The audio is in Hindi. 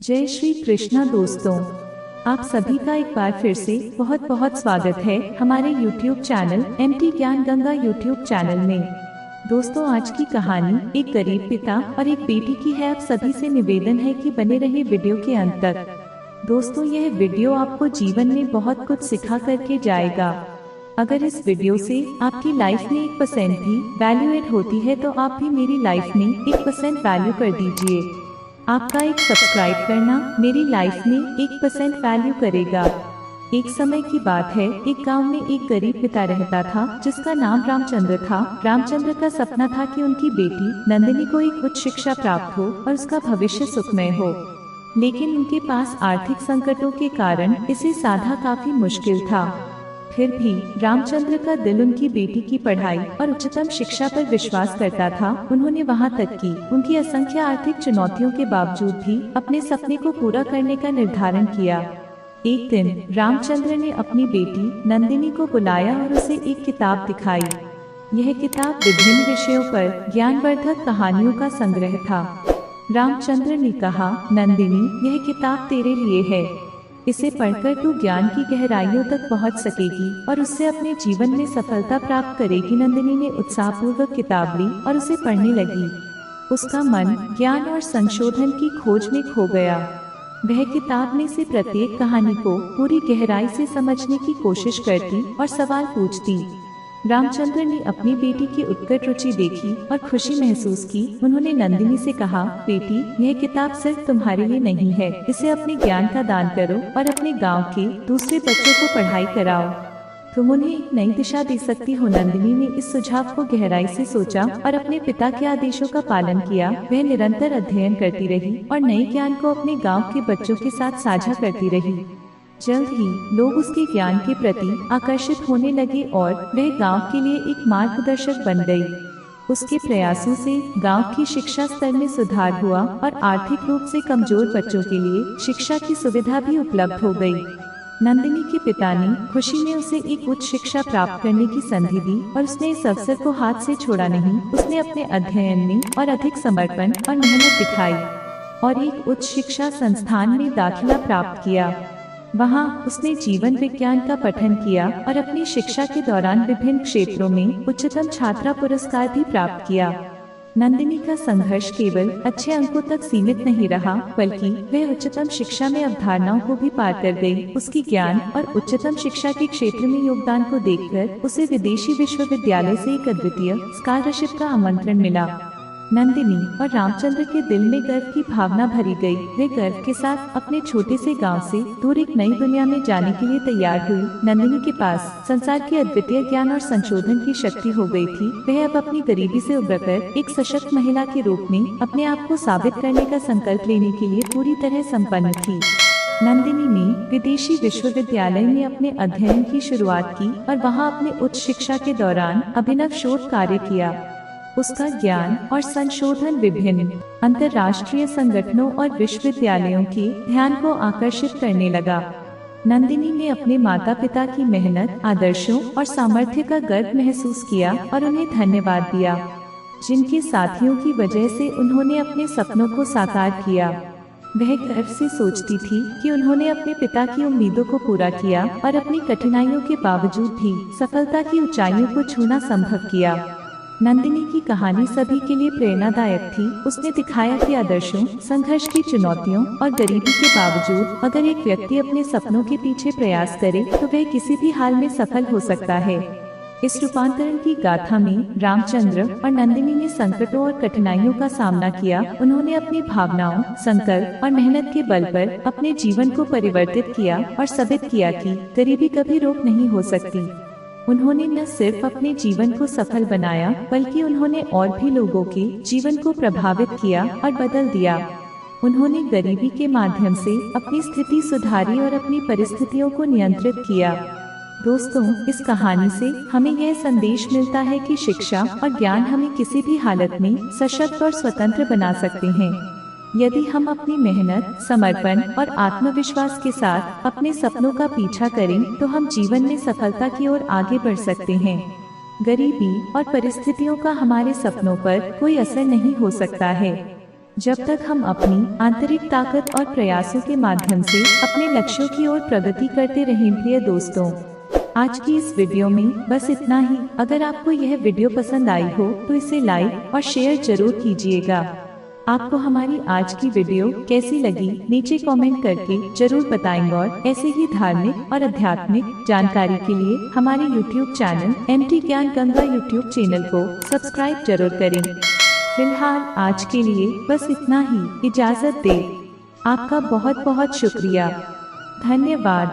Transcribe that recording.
जय श्री कृष्णा दोस्तों, आप सभी का एक बार फिर से बहुत बहुत स्वागत है हमारे YouTube चैनल MT ज्ञान गंगा YouTube चैनल में। दोस्तों, आज की कहानी एक गरीब पिता और एक बेटी की है। आप सभी से निवेदन है कि बने रहे वीडियो के अंत तक। दोस्तों, यह वीडियो आपको जीवन में बहुत कुछ सिखा करके जाएगा। अगर इस वीडियो से आपकी लाइफ में 1% भी वैल्यू एड होती है तो आप भी मेरी लाइफ में 1% वैल्यू कर दीजिए। आपका एक सब्सक्राइब करना मेरी लाइफ में 1% वैल्यू करेगा। एक समय की बात है, एक गांव में एक गरीब पिता रहता था जिसका नाम रामचंद्र था। रामचंद्र का सपना था कि उनकी बेटी नंदिनी को एक उच्च शिक्षा प्राप्त हो और उसका भविष्य सुखमय हो, लेकिन उनके पास आर्थिक संकटों के कारण इसे साधा काफी मुश्किल था। फिर भी रामचंद्र का दिल उनकी बेटी की पढ़ाई और उच्चतम शिक्षा पर विश्वास करता था। उन्होंने वहां तक कि उनकी असंख्य आर्थिक चुनौतियों के बावजूद भी अपने सपने को पूरा करने का निर्धारण किया। एक दिन रामचंद्र ने अपनी बेटी नंदिनी को बुलाया और उसे एक किताब दिखाई। यह किताब विभिन्न विषयों पर ज्ञानवर्धक कहानियों का संग्रह था। रामचंद्र ने कहा, नंदिनी, यह किताब तेरे लिए है। इसे पढ़कर तू ज्ञान की गहराइयों तक पहुंच सकेगी और उससे अपने जीवन में सफलता प्राप्त करेगी। नंदिनी ने उत्साहपूर्वक किताब ली और उसे पढ़ने लगी। उसका मन ज्ञान और संशोधन की खोज में खो गया। वह किताब में से प्रत्येक कहानी को पूरी गहराई से समझने की कोशिश करती और सवाल पूछती। रामचंद्र ने अपनी बेटी की उत्कट रुचि देखी और खुशी महसूस की। उन्होंने नंदिनी से कहा, बेटी, यह किताब सिर्फ तुम्हारे लिए नहीं है। इसे अपने ज्ञान का दान करो और अपने गांव के दूसरे बच्चों को पढ़ाई कराओ। तुम उन्हें एक नई दिशा दे सकती हो। नंदिनी ने इस सुझाव को गहराई से सोचा और अपने पिता के आदेशों का पालन किया। वह निरंतर अध्ययन करती रही और नए ज्ञान को अपने गाँव के बच्चों के साथ साझा करती रही। जल्द ही लोग उसके ज्ञान के प्रति आकर्षित होने लगे और वह गांव के लिए एक मार्गदर्शक बन गई। उसके प्रयासों से गांव की शिक्षा स्तर में सुधार हुआ और आर्थिक रूप से कमजोर बच्चों के लिए शिक्षा की सुविधा भी उपलब्ध हो गई। नंदिनी के पिता ने खुशी में उसे एक उच्च शिक्षा प्राप्त करने की संधि दी और उसने इस अवसर को हाथ से छोड़ा नहीं। उसने अपने अध्ययन में और अधिक समर्पण और मेहनत दिखाई और एक उच्च शिक्षा संस्थान में दाखिला प्राप्त किया। वहां उसने जीवन विज्ञान का पठन किया और अपनी शिक्षा के दौरान विभिन्न क्षेत्रों में उच्चतम छात्रा पुरस्कार भी प्राप्त किया। नंदिनी का संघर्ष केवल अच्छे अंकों तक सीमित नहीं रहा, बल्कि वह उच्चतम शिक्षा में अवधारणाओं को भी पार कर गई। उसकी ज्ञान और उच्चतम शिक्षा के क्षेत्र में योगदान को देखकर उसे विदेशी विश्वविद्यालय से एक अद्वितीय स्कॉलरशिप का आमंत्रण मिला। नंदिनी और रामचंद्र के दिल में गर्व की भावना भरी गई। वे गर्व के साथ अपने छोटे से गांव से दूर एक नई दुनिया में जाने के लिए तैयार हुई। नंदिनी के पास संसार की अद्वितीय ज्ञान और संशोधन की शक्ति हो गई थी। वह अब अपनी गरीबी से उबरकर एक सशक्त महिला के रूप में अपने आप को साबित करने का संकल्प लेने के लिए पूरी तरह संपन्न थी। नंदिनी ने विदेशी विश्वविद्यालय में अपने अध्ययन की शुरुआत की और वहां अपने उच्च शिक्षा के दौरान अभिनव शोध कार्य किया। उसका ज्ञान और संशोधन विभिन्न अंतर्राष्ट्रीय संगठनों और विश्वविद्यालयों के ध्यान को आकर्षित करने लगा। नंदिनी ने अपने माता पिता की मेहनत, आदर्शों और सामर्थ्य का गर्व महसूस किया और उन्हें धन्यवाद दिया, जिनके साथियों की वजह से उन्होंने अपने सपनों को साकार किया। वह गर्व से सोचती थी कि उन्होंने अपने पिता की उम्मीदों को पूरा किया और अपनी कठिनाइयों के बावजूद भी सफलता की ऊंचाइयों को छूना संभव किया। नंदिनी की कहानी सभी के लिए प्रेरणादायक थी। उसने दिखाया कि आदर्शों, संघर्ष की चुनौतियों और गरीबी के बावजूद अगर एक व्यक्ति अपने सपनों के पीछे प्रयास करे तो वह किसी भी हाल में सफल हो सकता है। इस रूपांतरण की गाथा में रामचंद्र और नंदिनी ने संकटों और कठिनाइयों का सामना किया। उन्होंने अपनी भावनाओं, संकल्प और मेहनत के बल पर अपने जीवन को परिवर्तित किया और साबित किया कि गरीबी कभी रोक नहीं हो सकती। उन्होंने न सिर्फ अपने जीवन को सफल बनाया, बल्कि उन्होंने और भी लोगों के जीवन को प्रभावित किया और बदल दिया। उन्होंने गरीबी के माध्यम से अपनी स्थिति सुधारी और अपनी परिस्थितियों को नियंत्रित किया। दोस्तों, इस कहानी से हमें यह संदेश मिलता है कि शिक्षा और ज्ञान हमें किसी भी हालत में सशक्त और स्वतंत्र बना सकते हैं। यदि हम अपनी मेहनत, समर्पण और आत्मविश्वास के साथ अपने सपनों का पीछा करें तो हम जीवन में सफलता की ओर आगे बढ़ सकते हैं। गरीबी और परिस्थितियों का हमारे सपनों पर कोई असर नहीं हो सकता है। जब तक हम अपनी आंतरिक ताकत और प्रयासों के माध्यम से अपने लक्ष्यों की ओर प्रगति करते रहें। प्रिय दोस्तों, आज की इस वीडियो में बस इतना ही। अगर आपको यह वीडियो पसंद आई हो तो इसे लाइक और शेयर जरूर कीजिएगा। आपको हमारी आज की वीडियो कैसी लगी नीचे कमेंट करके जरूर बताएंगे और ऐसे ही धार्मिक और आध्यात्मिक जानकारी के लिए हमारे YouTube चैनल MT ज्ञान गंगा YouTube चैनल को सब्सक्राइब जरूर करें। फिलहाल आज के लिए बस इतना ही। इजाजत दें। आपका बहुत बहुत शुक्रिया। धन्यवाद।